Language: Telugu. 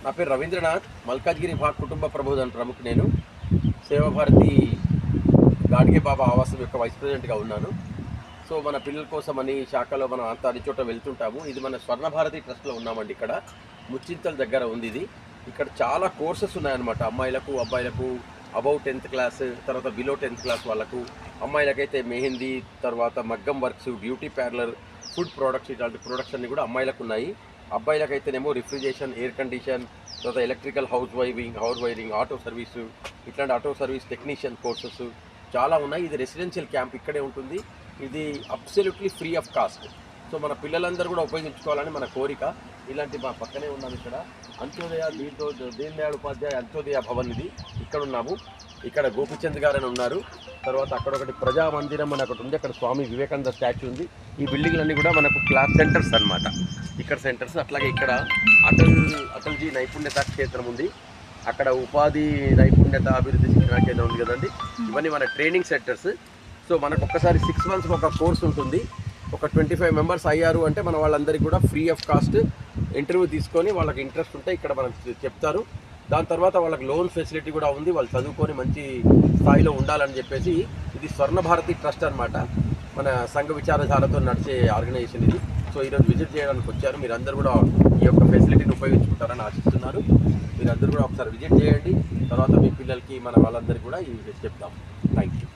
నా పేరు రవీంద్రనాథ్, మల్కాజ్గిరి భాగ్ కుటుంబ ప్రబోధన ప్రముఖ. నేను సేవాభారతి గాడ్గే బాబా ఆవాసం యొక్క వైస్ ప్రెసిడెంట్గా ఉన్నాను. సో మన పిల్లల కోసం అని శాఖలో మనం అంతా అన్ని చోట వెళ్తుంటాము. ఇది మన స్వర్ణభారతి ట్రస్ట్లో ఉన్నామండి. ఇక్కడ ముచ్చింతల దగ్గర ఉంది ఇది. ఇక్కడ చాలా కోర్సెస్ ఉన్నాయన్నమాట. అమ్మాయిలకు అబ్బాయిలకు అబౌవ్ 10th క్లాస్, తర్వాత బిలో 10th క్లాస్ వాళ్ళకు, అమ్మాయిలకైతే మెహందీ, తర్వాత మగ్గం works, beauty parlour, food products, ఇట్లాంటి ప్రొడక్ట్స్ అన్నీ కూడా అమ్మాయిలకు ఉన్నాయి. అబ్బాయిలకైతేనేమో రిఫ్రిజరేషన్, ఎయిర్ కండిషన్, తర్వాత electrical house wiring, auto service, ఇట్లాంటి ఆటో సర్వీస్ టెక్నీషియన్ కోర్సెస్ చాలా ఉన్నాయి. ఇది రెసిడెన్షియల్ క్యాంప్ ఇక్కడే ఉంటుంది. ఇది absolutely free of cost. So మన పిల్లలందరూ కూడా ఉపయోగించుకోవాలని మన కోరిక. ఇలాంటి మా పక్కనే ఉన్నాము ఇక్కడ అంత్యోదయ దీన్ దయాళ్ ఉపాధ్యాయ అంత్యోదయ భవన్ ఇది. ఇక్కడ ఉన్నాము. ఇక్కడ గోపిచంద్ గారు అని ఉన్నారు. తర్వాత అక్కడ ఒకటి ప్రజా మందిరం అని ఒకటి ఉంది. అక్కడ స్వామి వివేకానంద స్టాచ్యూ ఉంది. ఈ బిల్డింగ్లన్నీ కూడా మనకు క్లాస్ సెంటర్స్ అన్నమాట. ఇక్కడ సెంటర్స్. అట్లాగే ఇక్కడ అటల్జీ నైపుణ్యత క్షేత్రం ఉంది. అక్కడ ఉపాధి నైపుణ్యత అభివృద్ధి శిక్షణ కేంద్రం ఉంది కదండి. ఇవన్నీ మన ట్రైనింగ్ సెంటర్స్. సో మనకు ఒక్కసారి 6 months ఒక కోర్స్ ఉంటుంది. ఒక 25 members అయ్యారు అంటే మన వాళ్ళందరికీ కూడా ఫ్రీ ఆఫ్ కాస్ట్ ఇంటర్వ్యూ తీసుకొని వాళ్ళకి ఇంట్రెస్ట్ ఉంటే ఇక్కడ మనకు చెప్తారు. దాని తర్వాత వాళ్ళకి లోన్ ఫెసిలిటీ కూడా ఉంది. వాళ్ళు చదువుకొని మంచి స్థాయిలో ఉండాలని చెప్పేసి ఇది స్వర్ణభారతి ట్రస్ట్ అనమాట. మన సంఘ విచారధారతో నడిచే ఆర్గనైజేషన్ ఇది. సో ఈరోజు విజిట్ చేయడానికి వచ్చారు. మీరందరూ కూడా ఈ యొక్క ఫెసిలిటీని ఉపయోగించుకుంటారని ఆశిస్తున్నారు. మీరందరూ కూడా ఒకసారి విజిట్ చేయండి. తర్వాత మీ పిల్లలకి మన వాళ్ళందరికీ కూడా ఇది చెప్తాం. Thank you.